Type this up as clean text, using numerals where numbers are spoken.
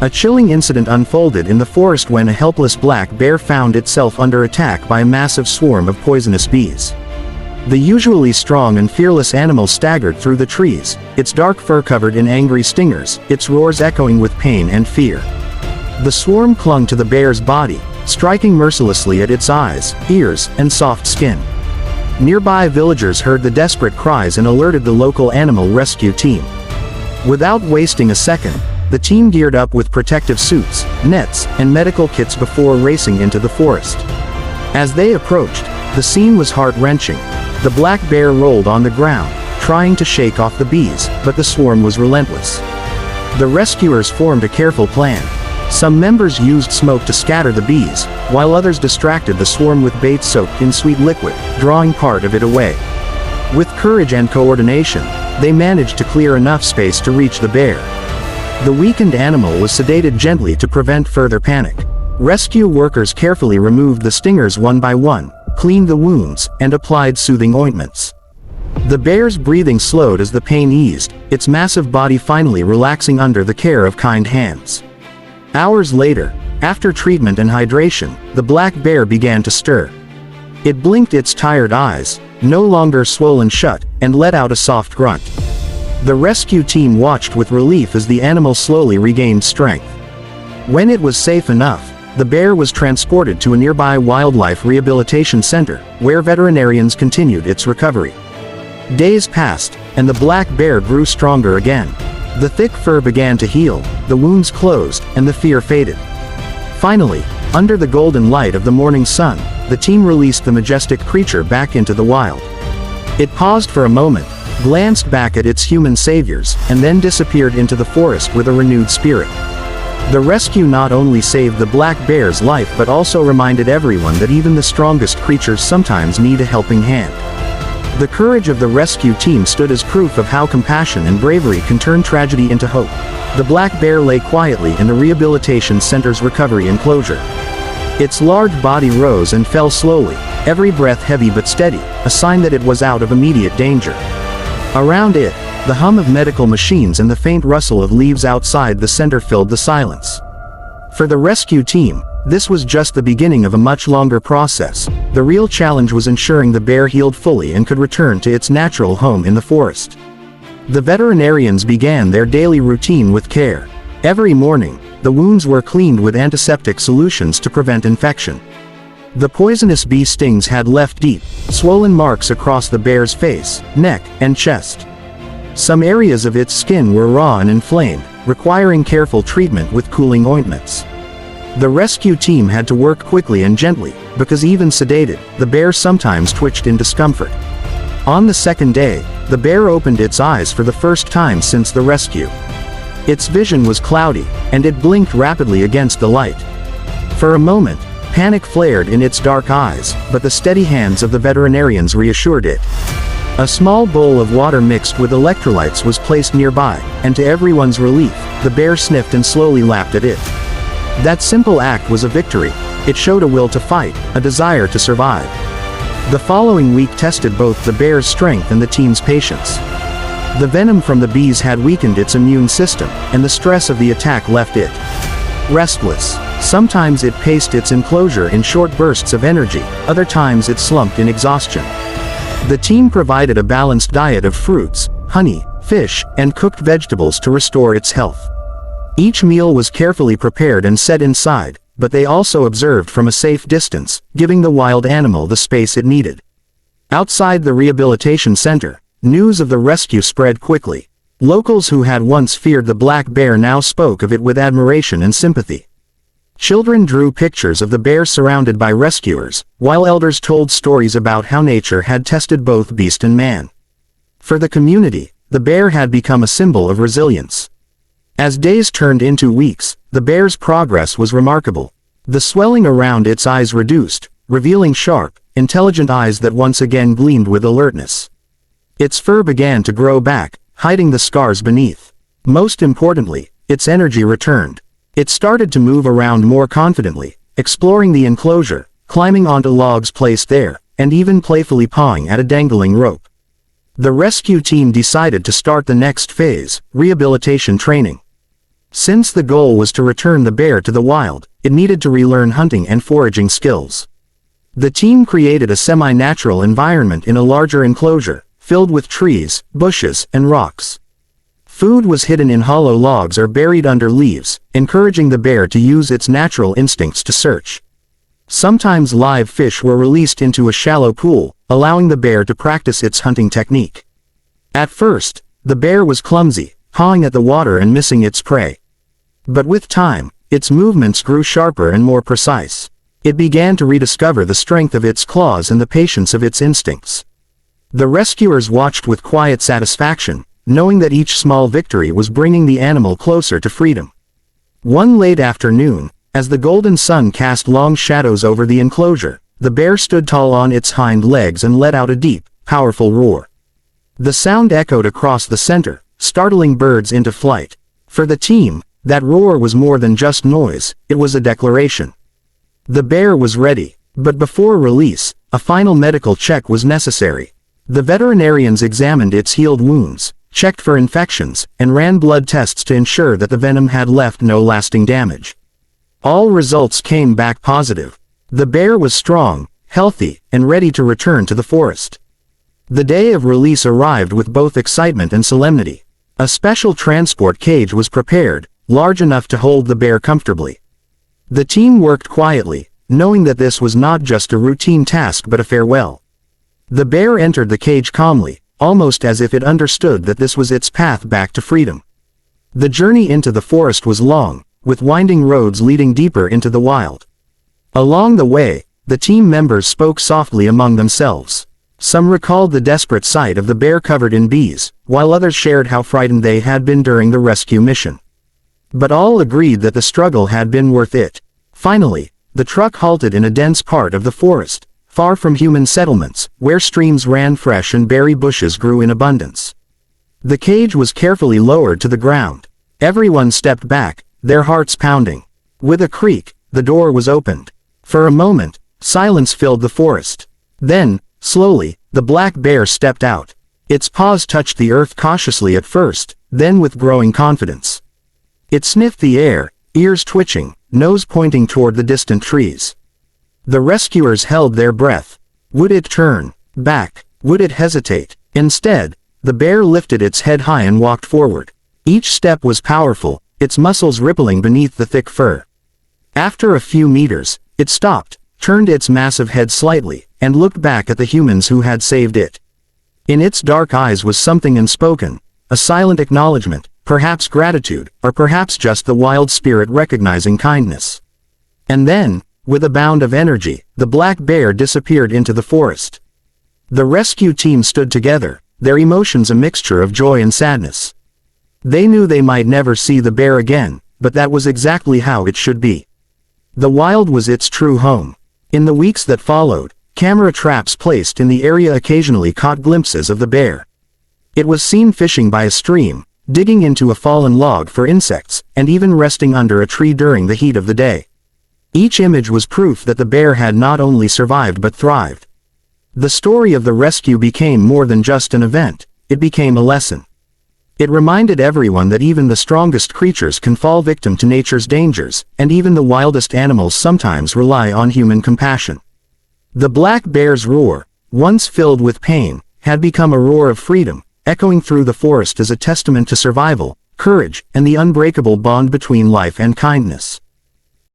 A chilling incident unfolded in the forest when a helpless black bear found itself under attack by a massive swarm of poisonous bees. The usually strong and fearless animal staggered through the trees, its dark fur covered in angry stingers, its roars echoing with pain and fear. The swarm clung to the bear's body, striking mercilessly at its eyes, ears, and soft skin. Nearby villagers heard the desperate cries and alerted the local animal rescue team. Without wasting a second, the team geared up with protective suits, nets, and medical kits before racing into the forest. As they approached, the scene was heart-wrenching. The black bear rolled on the ground, trying to shake off the bees, but the swarm was relentless. The rescuers formed a careful plan. Some members used smoke to scatter the bees, while others distracted the swarm with bait soaked in sweet liquid, drawing part of it away. With courage and coordination, they managed to clear enough space to reach the bear. The weakened animal was sedated gently to prevent further panic. Rescue workers carefully removed the stingers one by one, cleaned the wounds, and applied soothing ointments. The bear's breathing slowed as the pain eased, its massive body finally relaxing under the care of kind hands. Hours later, after treatment and hydration, the black bear began to stir. It blinked its tired eyes, no longer swollen shut, and let out a soft grunt. The rescue team watched with relief as the animal slowly regained strength. When it was safe enough, the bear was transported to a nearby wildlife rehabilitation center, where veterinarians continued its recovery. Days passed, and the black bear grew stronger again. The thick fur began to heal, the wounds closed, and the fear faded. Finally, under the golden light of the morning sun, the team released the majestic creature back into the wild. It paused for a moment, glanced back at its human saviors, and then disappeared into the forest with a renewed spirit. The rescue not only saved the black bear's life but also reminded everyone that even the strongest creatures sometimes need a helping hand. The courage of the rescue team stood as proof of how compassion and bravery can turn tragedy into hope. The black bear lay quietly in the rehabilitation center's recovery enclosure. Its large body rose and fell slowly, every breath heavy but steady, a sign that it was out of immediate danger. Around it, the hum of medical machines and the faint rustle of leaves outside the center filled the silence. For the rescue team, this was just the beginning of a much longer process. The real challenge was ensuring the bear healed fully and could return to its natural home in the forest. The veterinarians began their daily routine with care. Every morning, the wounds were cleaned with antiseptic solutions to prevent infection. The poisonous bee stings had left deep, swollen marks across the bear's face, neck, and chest. Some areas of its skin were raw and inflamed, requiring careful treatment with cooling ointments. The rescue team had to work quickly and gently, because even sedated, the bear sometimes twitched in discomfort. On the second day, the bear opened its eyes for the first time since the rescue. Its vision was cloudy, and it blinked rapidly against the light. For a moment, panic flared in its dark eyes, but the steady hands of the veterinarians reassured it. A small bowl of water mixed with electrolytes was placed nearby, and to everyone's relief, the bear sniffed and slowly lapped at it. That simple act was a victory. It showed a will to fight, a desire to survive. The following week tested both the bear's strength and the team's patience. The venom from the bees had weakened its immune system, and the stress of the attack left it restless. Sometimes it paced its enclosure in short bursts of energy, other times it slumped in exhaustion. The team provided a balanced diet of fruits, honey, fish, and cooked vegetables to restore its health. Each meal was carefully prepared and set inside, but they also observed from a safe distance, giving the wild animal the space it needed. Outside the rehabilitation center, news of the rescue spread quickly. Locals who had once feared the black bear now spoke of it with admiration and sympathy. Children drew pictures of the bear surrounded by rescuers, while elders told stories about how nature had tested both beast and man. For the community, the bear had become a symbol of resilience. As days turned into weeks, the bear's progress was remarkable. The swelling around its eyes reduced, revealing sharp, intelligent eyes that once again gleamed with alertness. Its fur began to grow back, hiding the scars beneath. Most importantly, its energy returned. It started to move around more confidently, exploring the enclosure, climbing onto logs placed there, and even playfully pawing at a dangling rope. The rescue team decided to start the next phase, rehabilitation training. Since the goal was to return the bear to the wild, it needed to relearn hunting and foraging skills. The team created a semi-natural environment in a larger enclosure, filled with trees, bushes, and rocks. Food was hidden in hollow logs or buried under leaves, encouraging the bear to use its natural instincts to search. Sometimes live fish were released into a shallow pool, allowing the bear to practice its hunting technique. At first, the bear was clumsy, pawing at the water and missing its prey. But with time, its movements grew sharper and more precise. It began to rediscover the strength of its claws and the patience of its instincts. The rescuers watched with quiet satisfaction, knowing that each small victory was bringing the animal closer to freedom. One late afternoon, as the golden sun cast long shadows over the enclosure, the bear stood tall on its hind legs and let out a deep, powerful roar. The sound echoed across the center, startling birds into flight. For the team, that roar was more than just noise, it was a declaration. The bear was ready, but before release, a final medical check was necessary. The veterinarians examined its healed wounds, checked for infections, and ran blood tests to ensure that the venom had left no lasting damage. All results came back positive. The bear was strong, healthy, and ready to return to the forest. The day of release arrived with both excitement and solemnity. A special transport cage was prepared, large enough to hold the bear comfortably. The team worked quietly, knowing that this was not just a routine task but a farewell. The bear entered the cage calmly, almost as if it understood that this was its path back to freedom. The journey into the forest was long, with winding roads leading deeper into the wild. Along the way, the team members spoke softly among themselves. Some recalled the desperate sight of the bear covered in bees, while others shared how frightened they had been during the rescue mission. But all agreed that the struggle had been worth it. Finally, the truck halted in a dense part of the forest, far from human settlements, where streams ran fresh and berry bushes grew in abundance. The cage was carefully lowered to the ground. Everyone stepped back, their hearts pounding. With a creak, the door was opened. For a moment, silence filled the forest. Then, slowly, the black bear stepped out. Its paws touched the earth cautiously at first, then with growing confidence. It sniffed the air, ears twitching, nose pointing toward the distant trees. The rescuers held their breath. Would it turn back? Would it hesitate? Instead, the bear lifted its head high and walked forward. Each step was powerful, its muscles rippling beneath the thick fur. After a few meters, it stopped, turned its massive head slightly, and looked back at the humans who had saved it. In its dark eyes was something unspoken, a silent acknowledgement, perhaps gratitude, or perhaps just the wild spirit recognizing kindness. And then, with a bound of energy, the black bear disappeared into the forest. The rescue team stood together, their emotions a mixture of joy and sadness. They knew they might never see the bear again, but that was exactly how it should be. The wild was its true home. In the weeks that followed, camera traps placed in the area occasionally caught glimpses of the bear. It was seen fishing by a stream, digging into a fallen log for insects, and even resting under a tree during the heat of the day. Each image was proof that the bear had not only survived but thrived. The story of the rescue became more than just an event, it became a lesson. It reminded everyone that even the strongest creatures can fall victim to nature's dangers, and even the wildest animals sometimes rely on human compassion. The black bear's roar, once filled with pain, had become a roar of freedom, echoing through the forest as a testament to survival, courage, and the unbreakable bond between life and kindness.